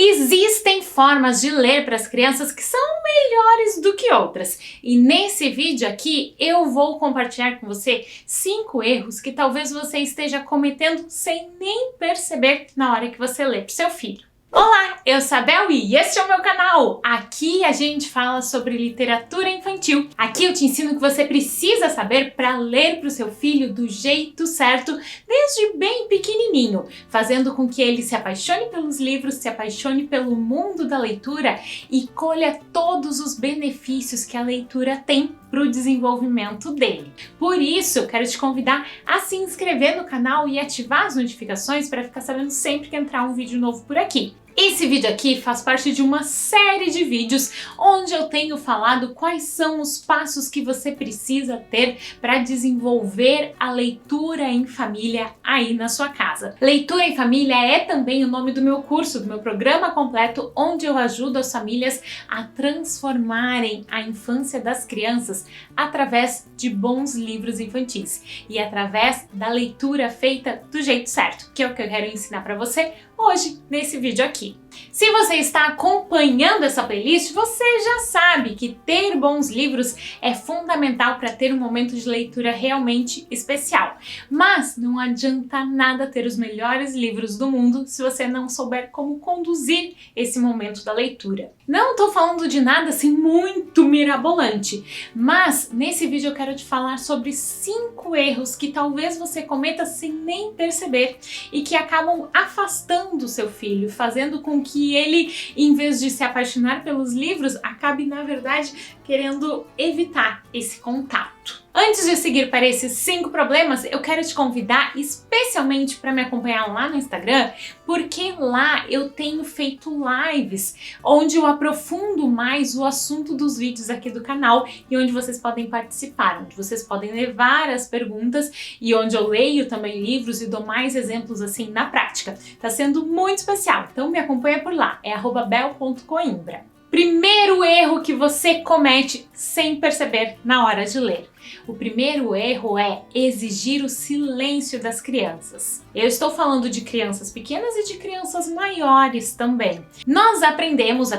Existem formas de ler para as crianças que são melhores do que outras. E nesse vídeo aqui eu vou compartilhar com você 5 erros que talvez você esteja cometendo sem nem perceber na hora que você lê para o seu filho. Olá, eu sou a Bel e este é o meu canal. Aqui a gente fala sobre literatura infantil. Aqui eu te ensino o que você precisa saber para ler para o seu filho do jeito certo, desde bem pequenininho, fazendo com que ele se apaixone pelos livros, se apaixone pelo mundo da leitura e colha todos os benefícios que a leitura tem para o desenvolvimento dele. Por isso, eu quero te convidar a se inscrever no canal e ativar as notificações para ficar sabendo sempre que entrar um vídeo novo por aqui. Esse vídeo aqui faz parte de uma série de vídeos onde eu tenho falado quais são os passos que você precisa ter para desenvolver a leitura em família aí na sua casa. Leitura em Família é também o nome do meu curso, do meu programa completo, onde eu ajudo as famílias a transformarem a infância das crianças através de bons livros infantis e através da leitura feita do jeito certo, que é o que eu quero ensinar para você hoje nesse vídeo aqui. Se você está acompanhando essa playlist, você já sabe que ter bons livros é fundamental para ter um momento de leitura realmente especial. Mas não adianta nada ter os melhores livros do mundo se você não souber como conduzir esse momento da leitura. Não estou falando de nada assim muito mirabolante, mas nesse vídeo eu quero te falar sobre 5 erros que talvez você cometa sem nem perceber e que acabam afastando o seu filho, fazendo com que ele, em vez de se apaixonar pelos livros, acabe, na verdade, querendo evitar esse contato. Antes de seguir para esses 5 problemas, eu quero te convidar especialmente para me acompanhar lá no Instagram, porque lá eu tenho feito lives onde eu aprofundo mais o assunto dos vídeos aqui do canal e onde vocês podem participar, onde vocês podem levar as perguntas e onde eu leio também livros e dou mais exemplos assim na prática. Tá sendo muito especial, então me acompanha por lá, é @bel.coimbra. Primeiro erro que você comete sem perceber na hora de ler. O primeiro erro é exigir o silêncio das crianças. Eu estou falando de crianças pequenas e de crianças maiores também. Nós aprendemos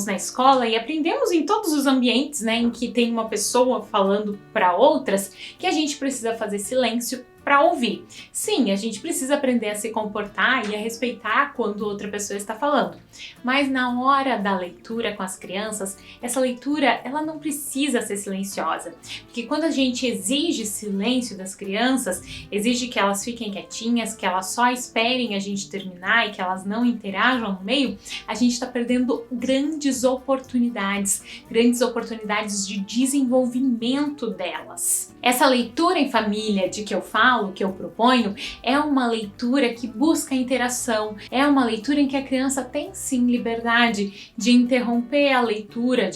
na escola e aprendemos em todos os ambientes, né, em que tem uma pessoa falando para outras, que a gente precisa fazer silêncio para ouvir. Sim, a gente precisa aprender a se comportar e a respeitar quando outra pessoa está falando. Mas na hora da leitura com as crianças, essa leitura ela não precisa ser silenciosa. Porque quando a gente exige silêncio das crianças, exige que elas fiquem quietinhas, que elas só esperem a gente terminar e que elas não interajam no meio, a gente está perdendo grandes oportunidades de desenvolvimento delas. Essa leitura em família de que eu falo, que eu proponho, é uma leitura que busca interação, é uma leitura em que a criança tem sim liberdade de interromper a leitura,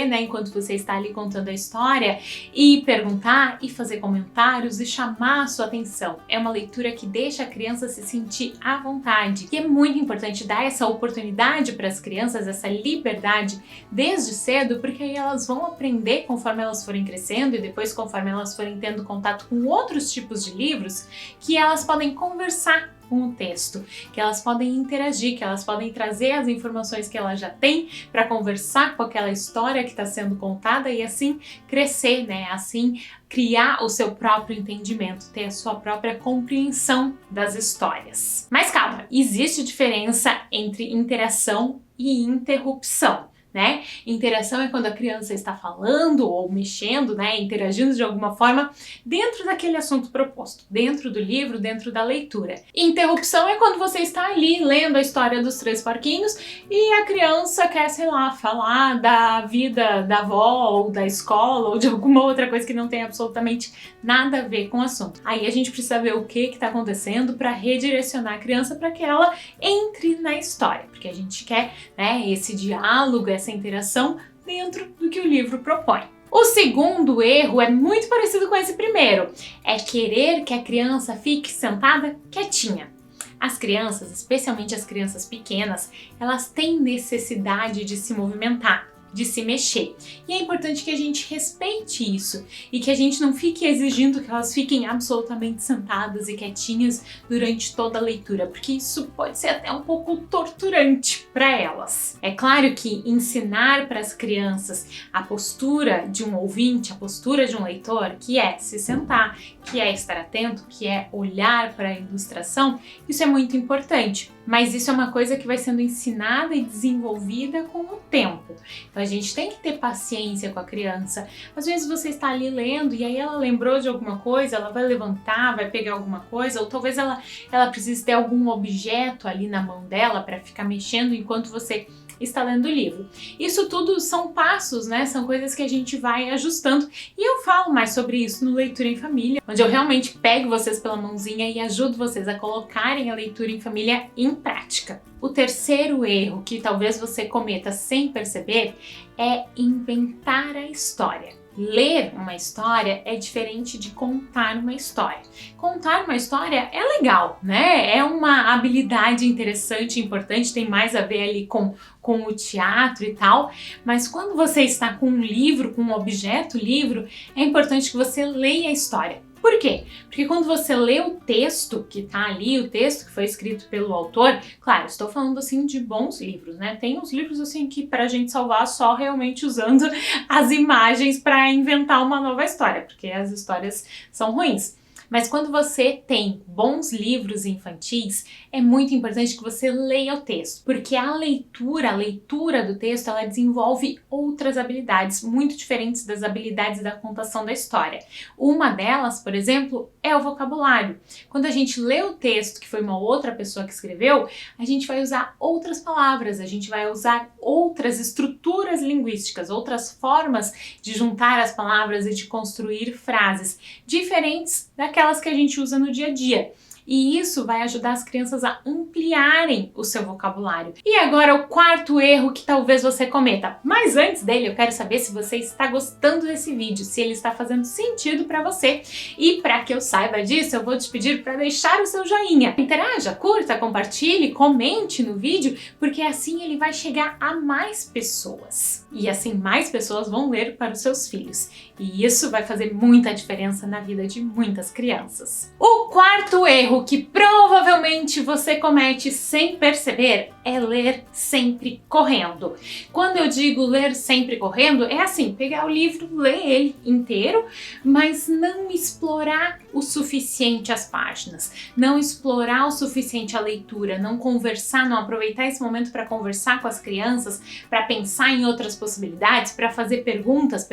né, enquanto você está ali contando a história e perguntar e fazer comentários e chamar a sua atenção. É uma leitura que deixa a criança se sentir à vontade. E é muito importante dar essa oportunidade para as crianças, essa liberdade desde cedo, porque aí elas vão aprender conforme elas forem crescendo e depois conforme elas forem tendo contato com outros tipos de livros, que elas podem conversar com o texto, que elas podem interagir, que elas podem trazer as informações que elas já têm para conversar com aquela história que está sendo contada e assim crescer, né? Assim criar o seu próprio entendimento, ter a sua própria compreensão das histórias. Mas calma, existe diferença entre interação e interrupção. Né? Interação é quando a criança está falando ou mexendo, né, interagindo de alguma forma dentro daquele assunto proposto, dentro do livro, dentro da leitura. Interrupção é quando você está ali lendo a história dos 3 porquinhos e a criança quer, sei lá, falar da vida da avó ou da escola ou de alguma outra coisa que não tem absolutamente nada a ver com o assunto. Aí a gente precisa ver o que está acontecendo para redirecionar a criança para que ela entre na história, porque a gente quer, né, esse diálogo, essa interação dentro do que o livro propõe. O segundo erro é muito parecido com esse primeiro, é querer que a criança fique sentada quietinha. As crianças, especialmente as crianças pequenas, elas têm necessidade de se movimentar. de se mexer. E é importante que a gente respeite isso e que a gente não fique exigindo que elas fiquem absolutamente sentadas e quietinhas durante toda a leitura, porque isso pode ser até um pouco torturante para elas. É claro que ensinar para as crianças a postura de um ouvinte, a postura de um leitor, que é se sentar, que é estar atento, que é olhar para a ilustração, isso é muito importante. Mas isso é uma coisa que vai sendo ensinada e desenvolvida com o tempo. Então a gente tem que ter paciência com a criança. Às vezes você está ali lendo e aí ela lembrou de alguma coisa, ela vai levantar, vai pegar alguma coisa, ou talvez ela precise ter algum objeto ali na mão dela para ficar mexendo enquanto você está lendo o livro. Isso tudo são passos, né? São coisas que a gente vai ajustando. E eu falo mais sobre isso no Leitura em Família, onde eu realmente pego vocês pela mãozinha e ajudo vocês a colocarem a leitura em família em prática. O terceiro erro que talvez você cometa sem perceber é inventar a história. Ler uma história é diferente de contar uma história. Contar uma história é legal, né? É uma habilidade interessante, importante, tem mais a ver ali com o teatro e tal, mas quando você está com um livro, com um objeto livro, é importante que você leia a história. Por quê? Porque quando você lê o texto que tá ali, o texto que foi escrito pelo autor, claro, estou falando assim de bons livros, né? Tem uns livros assim que pra gente salvar só realmente usando as imagens para inventar uma nova história, porque as histórias são ruins. Mas quando você tem bons livros infantis, é muito importante que você leia o texto, porque a leitura do texto, ela desenvolve outras habilidades muito diferentes das habilidades da contação da história. Uma delas, por exemplo, é o vocabulário. Quando a gente lê o texto que foi uma outra pessoa que escreveu, a gente vai usar outras palavras, a gente vai usar outras estruturas linguísticas, outras formas de juntar as palavras e de construir frases diferentes daquelas que a gente usa no dia a dia. E isso vai ajudar as crianças a ampliarem o seu vocabulário. E agora o quarto erro que talvez você cometa. Mas antes dele, eu quero saber se você está gostando desse vídeo, se ele está fazendo sentido para você. E para que eu saiba disso, eu vou te pedir para deixar o seu joinha. Interaja, curta, compartilhe, comente no vídeo, porque assim ele vai chegar a mais pessoas. E assim mais pessoas vão ler para os seus filhos. E isso vai fazer muita diferença na vida de muitas crianças. O quarto erro que provavelmente você comete sem perceber é ler sempre correndo. Quando eu digo ler sempre correndo, é assim, pegar o livro, ler ele inteiro, mas não explorar o suficiente as páginas, não explorar o suficiente a leitura, não conversar, não aproveitar esse momento para conversar com as crianças, para pensar em outras possibilidades, para fazer perguntas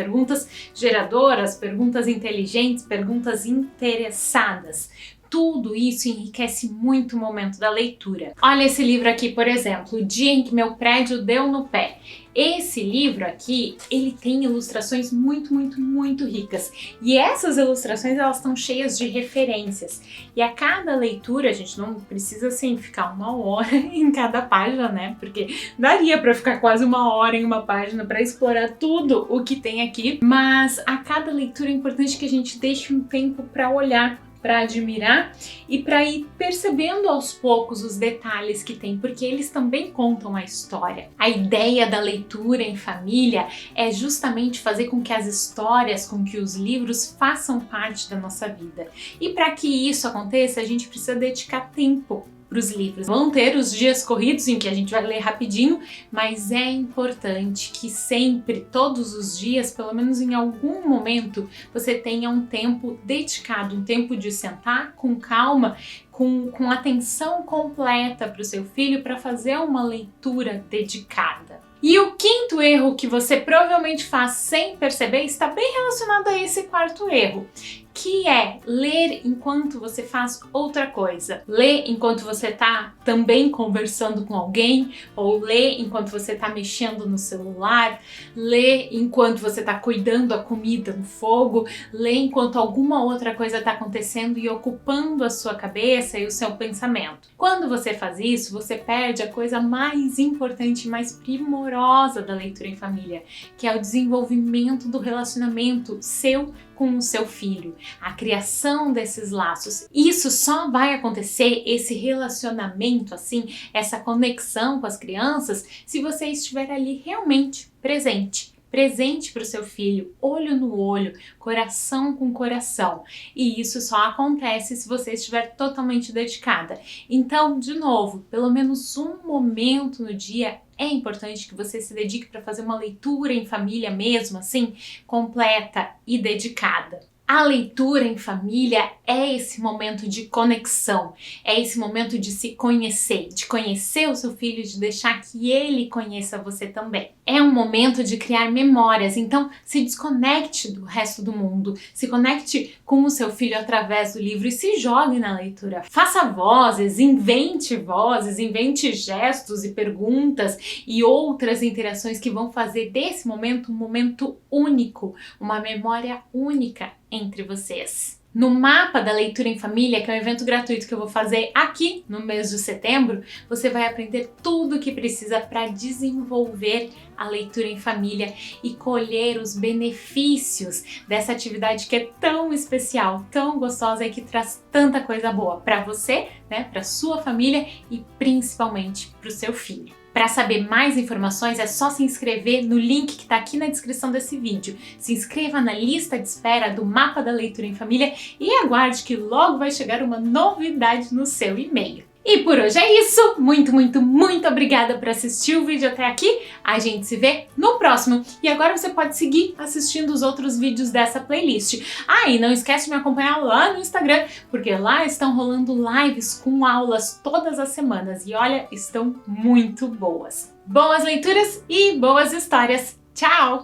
geradoras, perguntas inteligentes, perguntas interessadas. Tudo isso enriquece muito o momento da leitura. Olha esse livro aqui, por exemplo, O Dia em que Meu Prédio Deu no Pé. Esse livro aqui, ele tem ilustrações muito ricas. E essas ilustrações, elas estão cheias de referências. E a cada leitura, a gente não precisa, assim, ficar 1 hora em cada página, né? Porque daria pra ficar quase 1 hora em uma página pra explorar tudo o que tem aqui. Mas a cada leitura é importante que a gente deixe um tempo pra olhar, para admirar e para ir percebendo aos poucos os detalhes que tem, porque eles também contam a história. A ideia da leitura em família é justamente fazer com que as histórias, com que os livros façam parte da nossa vida. E para que isso aconteça, a gente precisa dedicar tempo para os livros. Vão ter os dias corridos em que a gente vai ler rapidinho, mas é importante que sempre, todos os dias, pelo menos em algum momento, você tenha um tempo dedicado, um tempo de sentar com calma, com atenção completa para o seu filho, para fazer uma leitura dedicada. E o quinto erro que você provavelmente faz sem perceber está bem relacionado a esse quarto erro, que é ler enquanto você faz outra coisa. Ler enquanto você está também conversando com alguém, ou ler enquanto você está mexendo no celular, ler enquanto você está cuidando a comida no fogo, ler enquanto alguma outra coisa está acontecendo e ocupando a sua cabeça e o seu pensamento. Quando você faz isso, você perde a coisa mais importante e mais primorosa da leitura em família, que é o desenvolvimento do relacionamento seu com o seu filho, a criação desses laços. Isso só vai acontecer, esse relacionamento assim, essa conexão com as crianças, se você estiver ali realmente presente. Presente para o seu filho, olho no olho, coração com coração. E isso só acontece se você estiver totalmente dedicada. Então, de novo, pelo menos um momento no dia é importante que você se dedique para fazer uma leitura em família mesmo, assim, completa e dedicada. A leitura em família é esse momento de conexão, é esse momento de se conhecer, de conhecer o seu filho, de deixar que ele conheça você também. É um momento de criar memórias, então se desconecte do resto do mundo, se conecte com o seu filho através do livro e se jogue na leitura. Faça vozes, invente gestos e perguntas e outras interações que vão fazer desse momento um momento único, uma memória única entre vocês. No Mapa da Leitura em Família, que é um evento gratuito que eu vou fazer aqui no mês de setembro, você vai aprender tudo o que precisa para desenvolver a leitura em família e colher os benefícios dessa atividade que é tão especial, tão gostosa e que traz tanta coisa boa para você, né, para sua família e principalmente para o seu filho. Para saber mais informações é só se inscrever no link que está aqui na descrição desse vídeo. Se inscreva na lista de espera do Mapa da Leitura em Família e aguarde que logo vai chegar uma novidade no seu e-mail. E por hoje é isso! Muito obrigada por assistir o vídeo até aqui. A gente se vê no próximo. E agora você pode seguir assistindo os outros vídeos dessa playlist. Ah, e não esquece de me acompanhar lá no Instagram, porque lá estão rolando lives com aulas todas as semanas. E olha, estão muito boas. Boas leituras e boas histórias! Tchau!